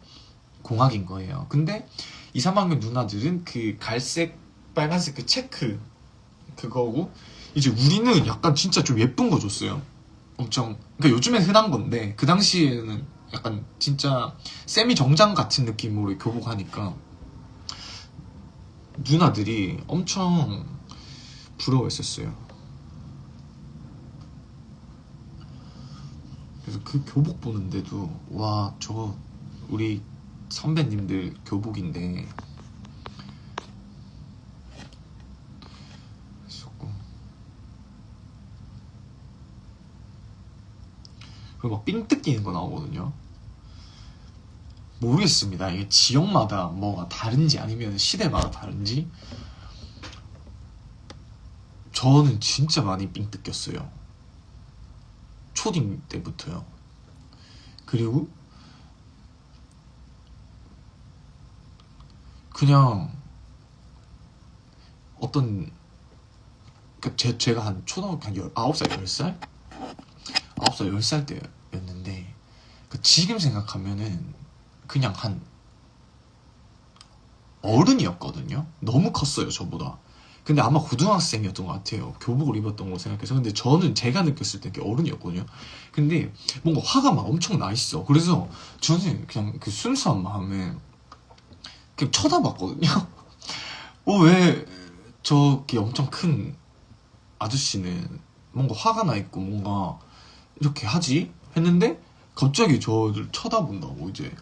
공학인 거예요. 근데 2, 3학년 누나들은 그 갈색, 빨간색 그 체크 그거고 이제 우리는 약간 진짜 좀 예쁜 거 줬어요. 엄청 그러니까 요즘엔 흔한 건데 그 당시에는 약간 진짜 세미 정장 같은 느낌으로 교복하니까 누나들이 엄청 부러워했었어요. 그래서 그 교복 보는데도 와 저거 우리 선배님들 교복인데 했었고 그리고 막 삥 뜯기는 거 나오거든요. 모르겠습니다. 이게 지역마다 뭐가 다른지 아니면 시대마다 다른지 저는 진짜 많이 삥 뜯겼어요. 초딩 때부터요. 그리고 그냥 어떤 제가 한 초등학교 한 9살, 10살? 9살, 10살 때였는데 지금 생각하면은 그냥 한 어른이었거든요. 너무 컸어요, 저보다. 근데 아마 고등학생이었던 것 같아요. 교복을 입었던 걸 생각해서. 근데 저는 제가 느꼈을 때 어른이었거든요. 근데 뭔가 화가 막 엄청 나 있어. 그래서 저는 그냥 그 순수한 마음에 그냥 쳐다봤거든요. 왜 저기 엄청 큰 아저씨는 뭔가 화가 나 있고 뭔가 이렇게 하지? 했는데 갑자기 저를 쳐다본다고 이제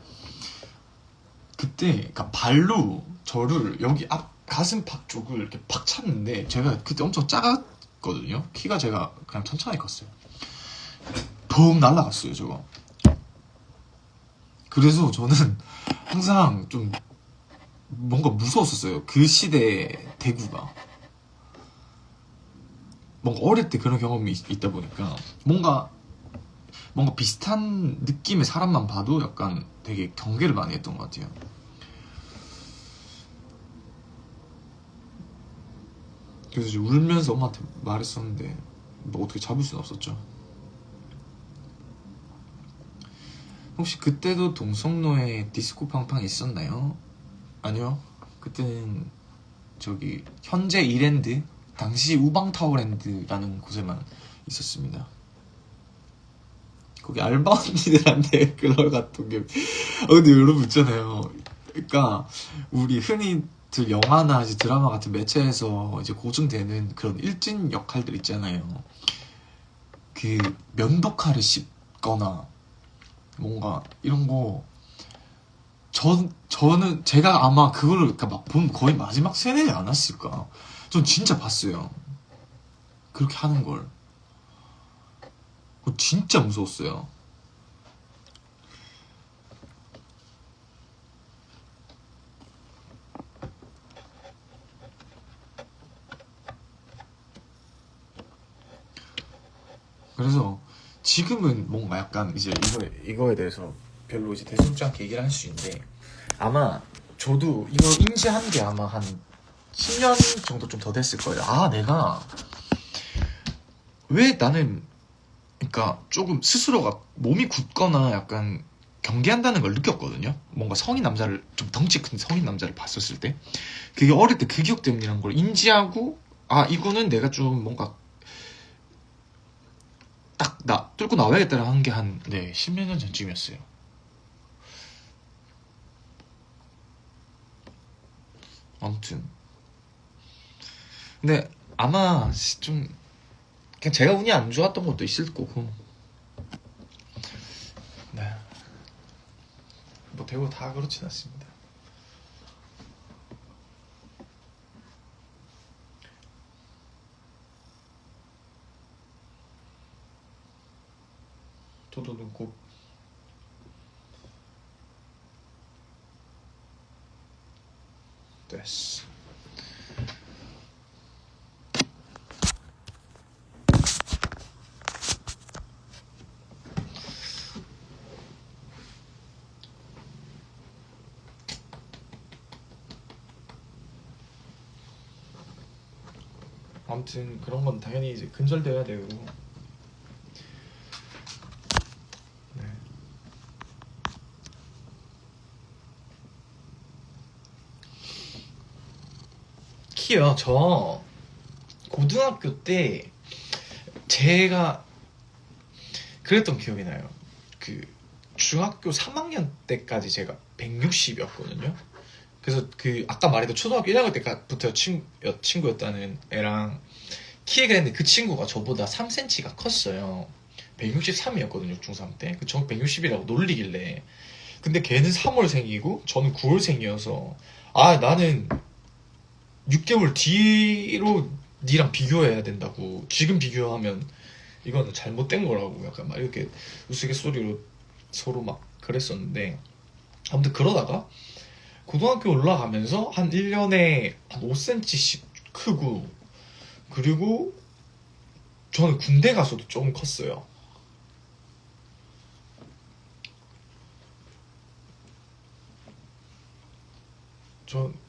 그때 그러니까 발로 저를 여기 앞 가슴팍 쪽을 이렇게 팍 찼는데 제가 그때 엄청 작았거든요. 키가 제가 그냥 천천히 컸어요. 펑 날라갔어요 저거. 그래서 저는 항상 좀 뭔가 무서웠었어요. 그 시대 대구가 뭔가 어릴 때 그런 경험이 있다 보니까 뭔가 뭔가 비슷한 느낌의 사람만 봐도 약간 되게 경계를 많이 했던 것 같아요. 그래서 이제 울면서 엄마한테 말했었는데 뭐 어떻게 잡을 수는 없었죠. 혹시 그때도 동성로에 디스코 팡팡 있었나요? 아니요. 그때는 저기 현재 이랜드, 당시 우방타워랜드라는 곳에만 있었습니다. 거기 알바 언니들한테 그걸 갔던 게. 근데 여러분 있잖아요. 그러니까 우리 흔히들 영화나 이제 드라마 같은 매체에서 이제 고증되는 그런 일진 역할들 있잖아요. 그 면도칼을 씹거나 뭔가 이런 거. 저는 제가 아마 그거를 그러니까 막 본 거의 마지막 세대지 않았을까. 전 진짜 봤어요. 그렇게 하는 걸. 진짜 무서웠어요. 그래서 지금은 뭔가 약간 이제 이거에 대해서 별로 이제 대수롭지 않게 얘기를 할 수 있는데, 아마 저도 이거 인지한 게 아마 한 10년 정도 좀 더 됐을 거예요. 아, 내가 왜 나는, 그러니까 조금 스스로가 몸이 굳거나 약간 경계한다는 걸 느꼈거든요. 뭔가 성인 남자를, 좀 덩치 큰 성인 남자를 봤었을 때, 그게 어릴 때 그 기억 때문이라는 걸 인지하고, 아, 이거는 내가 좀 뭔가 딱 뚫고 나와야겠다라는 한 게 한 10몇 년 전쯤이었어요. 아무튼 근데 아마 좀 그냥 제가 운이 안 좋았던 것도 있을 거고, 네, 뭐 대부분 다 그렇진 않습니다. 도도는 곧 됐어. 아무튼 그런 건 당연히 이제 근절돼야 되고, 네. 키요. 저 고등학교 때 제가 그랬던 기억이 나요. 그 중학교 3학년 때까지 제가 160이었거든요. 그래서 그 아까 말했던 초등학교 1학년 때부터 친구였다는 애랑 키가 했는데, 그 친구가 저보다 3cm가 컸어요. 163이었거든요, 중3 때. 저 160이라고 놀리길래. 근데 걔는 3월생이고 저는 9월생이어서, 아, 나는 6개월 뒤로 니랑 비교해야 된다고. 지금 비교하면 이거는 잘못된 거라고 약간 막 이렇게 우스갯소리로 서로 막 그랬었는데, 아무튼 그러다가 고등학교 올라가면서 한 1년에 한 5cm씩 크고, 그리고 저는 군대 가서도 조금 컸어요.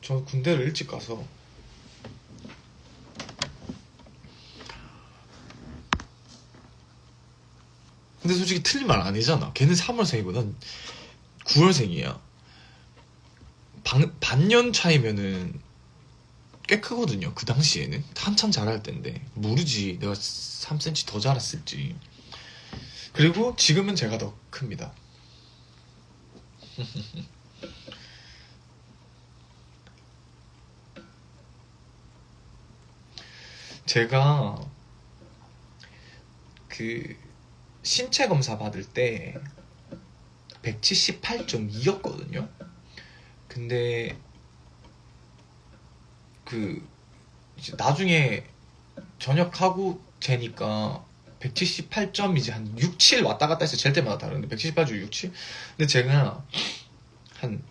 저 군대를 일찍 가서. 근데 솔직히 틀린 말 아니잖아. 걔는 3월생이고 난 9월생이야. 반년 차이면은 꽤 크거든요. 그 당시에는 한참 자랄 때인데 모르지 내가 3cm 더 자랐을지. 그리고 지금은 제가 더 큽니다. 제가 그 신체 검사 받을 때 178.2였거든요. 근데 그 이제 나중에 전역하고 재니까 178점이지 한 6, 7 왔다 갔다 해서 잴 때마다 다른데 178 중 6, 7? 근데 제가 한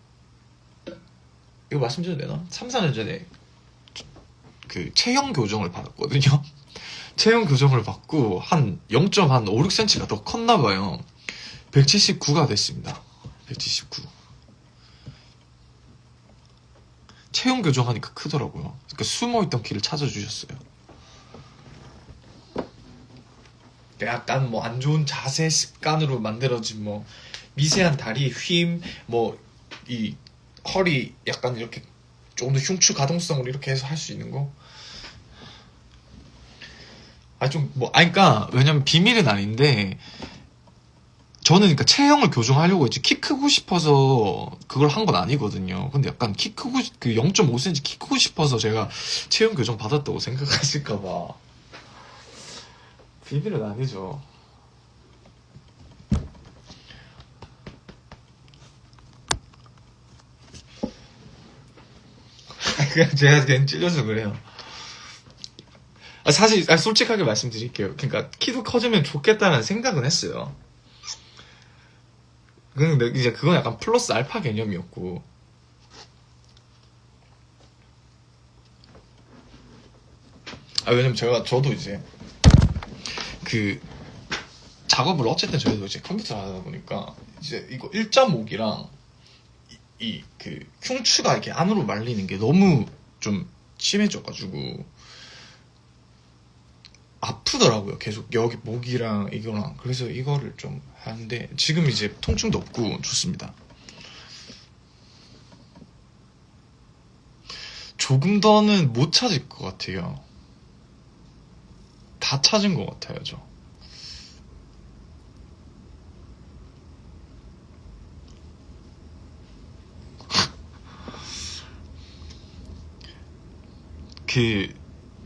이거 말씀드려도 되나? 3, 4년 전에 그 체형 교정을 받았거든요. 체형 교정을 받고 한 0.5, 6cm가 더 컸나봐요. 179가 됐습니다. 179. 체형 교정하니까 크더라고요. 그러니까 숨어있던 키를 찾아주셨어요. 약간 뭐 안 좋은 자세 습관으로 만들어진 뭐 미세한 다리 휨, 뭐 이 허리 약간 이렇게 조금 더 흉추 가동성을 이렇게 해서 할 수 있는 거. 그러니까 왜냐면 비밀은 아닌데 저는 그러니까 체형을 교정하려고 했지 키 크고 싶어서 그걸 한 건 아니거든요. 근데 약간 키 크고 그 0.5cm 키 크고 싶어서 제가 체형 교정 받았다고 생각하실까봐. 비밀은 아니죠. 그냥 제가 그냥 찔려서 그래요. 사실 솔직하게 말씀드릴게요. 그러니까 키도 커지면 좋겠다는 생각은 했어요. 근데 이제 그건 약간 플러스 알파 개념이었고. 왜냐면 저도 이제 그 작업을 어쨌든 저희도 이제 컴퓨터를 하다 보니까 이제 이거 일자목이랑 그 흉추가 이렇게 안으로 말리는 게 너무 좀 심해져가지고 아프더라고요. 계속 여기 목이랑 이거랑. 그래서 이거를 좀 하는데 지금 이제 통증도 없고 좋습니다. 조금 더는 못 찾을 것 같아요. 다 찾은 것 같아요, 저. 그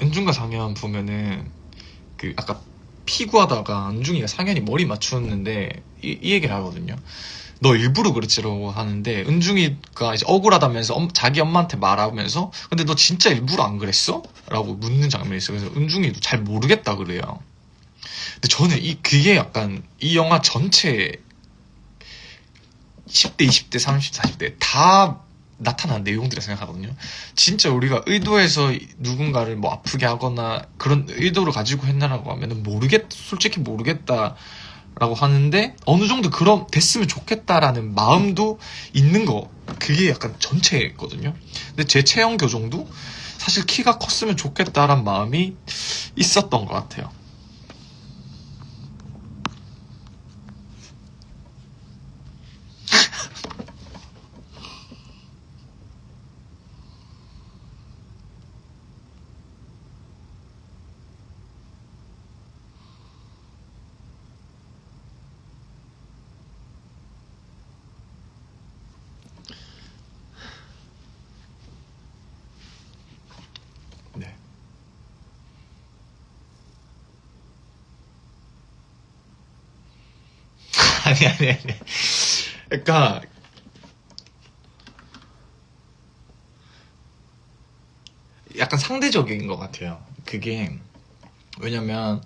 은중과 상현 보면은 그 아까 피구하다가 은중이가 상현이 머리 맞추었는데 이 얘기를 하거든요. 너 일부러 그랬지라고 하는데 은중이가 이제 억울하다면서 자기 엄마한테 말하면서 근데 너 진짜 일부러 안 그랬어? 라고 묻는 장면이 있어요. 그래서 은중이도 잘 모르겠다 그래요. 근데 저는 그게 약간 이 영화 전체 10대, 20대, 30대, 40대 다 나타난 내용들이라 생각하거든요. 진짜 우리가 의도해서 누군가를 뭐 아프게 하거나 그런 의도를 가지고 했나라고 하면은 솔직히 모르겠다라고 하는데 어느 정도 그럼 됐으면 좋겠다라는 마음도 있는 거. 그게 약간 전체거든요. 근데 제 체형 교정도 사실 키가 컸으면 좋겠다라는 마음이 있었던 것 같아요. 네. 아니. 그러니까 약간 상대적인 것 같아요. 그게 왜냐면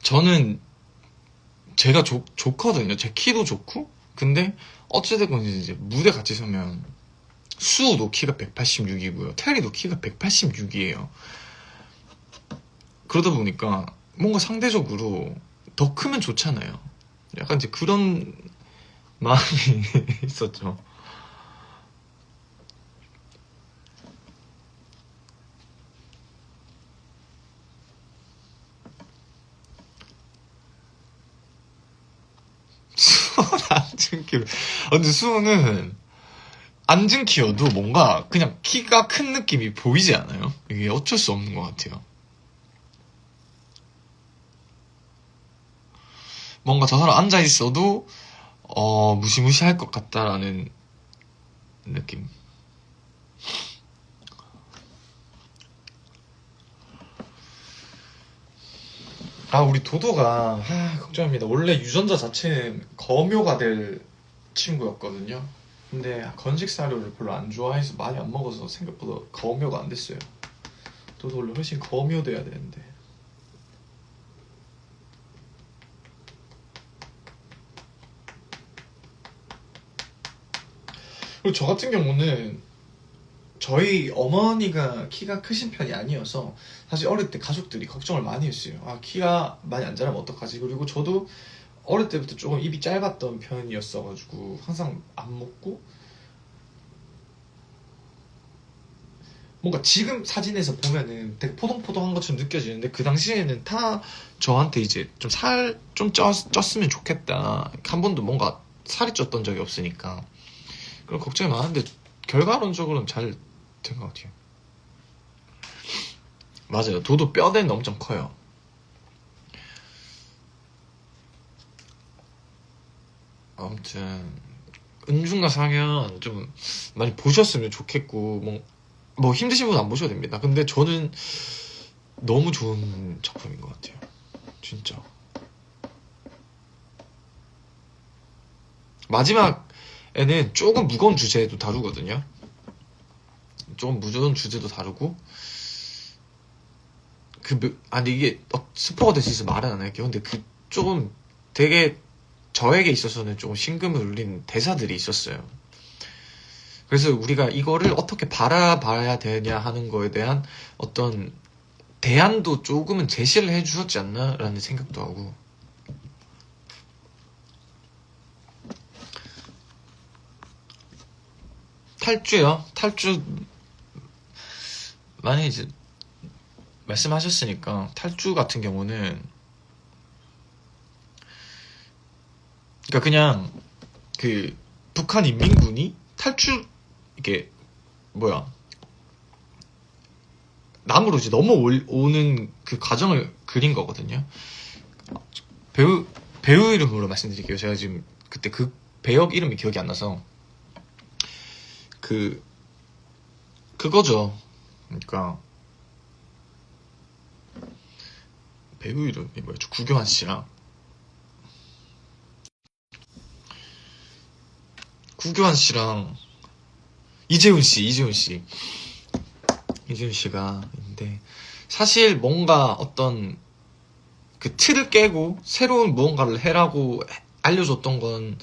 저는 제가 좋거든요. 제 키도 좋고 근데 어찌됐건 이제 무대 같이 서면 수호도 키가 186이고요. 테리도 키가 186이에요. 그러다 보니까 뭔가 상대적으로 더 크면 좋잖아요. 약간 이제 그런 마음이 있었죠. 수호는 앉은 키로. 근데 수호는 앉은 키여도 뭔가 그냥 키가 큰 느낌이 보이지 않아요? 이게 어쩔 수 없는 것 같아요. 뭔가 저 사람 앉아 있어도 무시무시할 것 같다라는 느낌. 우리 도도가 걱정합니다. 원래 유전자 자체는 검요가 될 친구였거든요. 근데 건식 사료를 별로 안 좋아해서 많이 안 먹어서 생각보다 검요가 안 됐어요. 도도 원래 훨씬 검요 돼야 되는데. 그리고 저 같은 경우는 저희 어머니가 키가 크신 편이 아니어서 사실 어릴 때 가족들이 걱정을 많이 했어요. 아, 키가 많이 안 자라면 어떡하지? 그리고 저도 어릴 때부터 조금 입이 짧았던 편이었어가지고 항상 안 먹고, 뭔가 지금 사진에서 보면은 되게 포동포동한 것처럼 느껴지는데 그 당시에는 다 저한테 이제 좀 좀 쪘으면 좋겠다. 한 번도 뭔가 살이 쪘던 적이 없으니까 그런 걱정이 많은데 결과론적으로는 잘 된 것 같아요. 맞아요. 도도 뼈대는 엄청 커요. 아무튼 은중과 상현 좀 많이 보셨으면 좋겠고, 뭐 힘드신 분 안 보셔도 됩니다. 근데 저는 너무 좋은 작품인 것 같아요. 진짜. 마지막에는 조금 무거운 주제도 다루거든요. 조금 무거운 주제도 다루고, 아니 이게 스포가 될 수 있어 말은 안 할게요. 근데 그 조금 되게 저에게 있어서는 조금 심금을 울린 대사들이 있었어요. 그래서 우리가 이거를 어떻게 바라봐야 되냐 하는 거에 대한 어떤 대안도 조금은 제시를 해주셨지 않나 라는 생각도 하고. 탈주요? 탈주 많이 이제 말씀하셨으니까, 탈주 같은 경우는 그러니까 그냥 그 북한 인민군이 탈주, 이게 뭐야, 남으로 이제 넘어오는 그 과정을 그린 거거든요. 배우 이름으로 말씀드릴게요. 제가 지금 그때 그 배역 이름이 기억이 안 나서. 그거죠. 그러니까 배우 이름이 뭐였죠? 구교환 씨랑 이재훈 씨가 있는데, 사실 뭔가 어떤 그 틀을 깨고 새로운 무언가를 해라고 알려줬던 건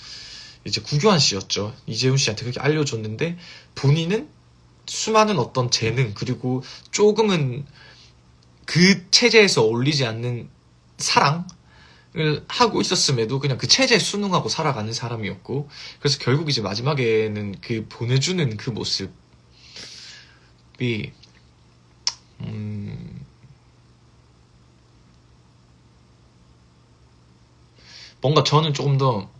이제 구교환 씨였죠. 이재훈 씨한테 그렇게 알려줬는데, 본인은 수많은 어떤 재능, 그리고 조금은 그 체제에서 어울리지 않는 사랑을 하고 있었음에도 그냥 그 체제에 순응하고 살아가는 사람이었고, 그래서 결국 이제 마지막에는 그 보내주는 그 모습이 뭔가 저는 조금 더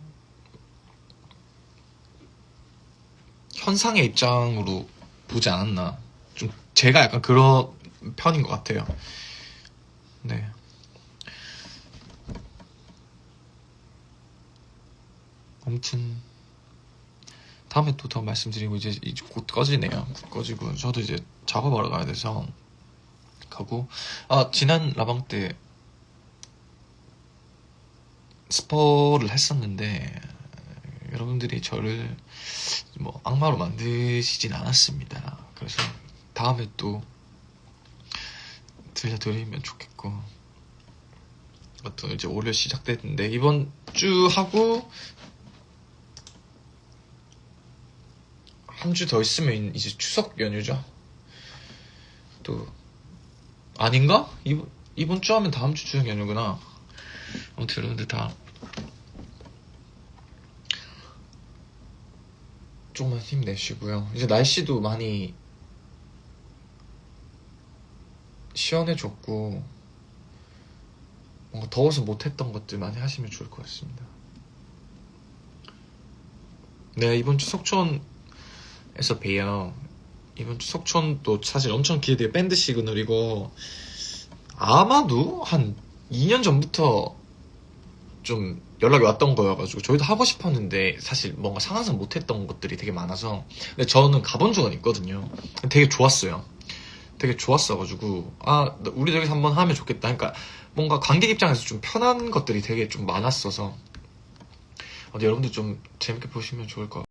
현상의 입장으로 보지 않았나. 좀 제가 약간 그런 편인 것 같아요. 네. 아무튼 다음에 또 더 말씀드리고, 이제 곧 꺼지네요. 곧 꺼지고 저도 이제 작업하러 가야 돼서 가고. 지난 라방 때 스포를 했었는데 여러분들이 저를 뭐 악마로 만드시진 않았습니다. 그래서 다음에 또 들려드리면 좋겠고, 또 이제 올해 시작됐는데 이번 주 하고 한 주 더 있으면 이제 추석 연휴죠. 또 아닌가? 이번 주 하면 다음 주 추석 연휴구나. 아무튼 여러분들 다 조금만 힘내시고요. 이제 날씨도 많이 시원해졌고, 뭔가 더워서 못했던 것들 많이 하시면 좋을 것 같습니다. 네, 이번 주 속촌에서 봬요. 이번 주 속촌도 사실 엄청 기대돼요. 밴드 시그널 이거 아마도 한 2년 전부터 좀 연락이 왔던 거여가지고 저희도 하고 싶었는데 사실 뭔가 상상을 못했던 것들이 되게 많아서. 근데 저는 가본 적은 있거든요. 되게 좋았어요. 되게 좋았어가지고 우리도 여기서 한번 하면 좋겠다. 그러니까 뭔가 관객 입장에서 좀 편한 것들이 되게 좀 많았어서 여러분들 좀 재밌게 보시면 좋을 것 같아요.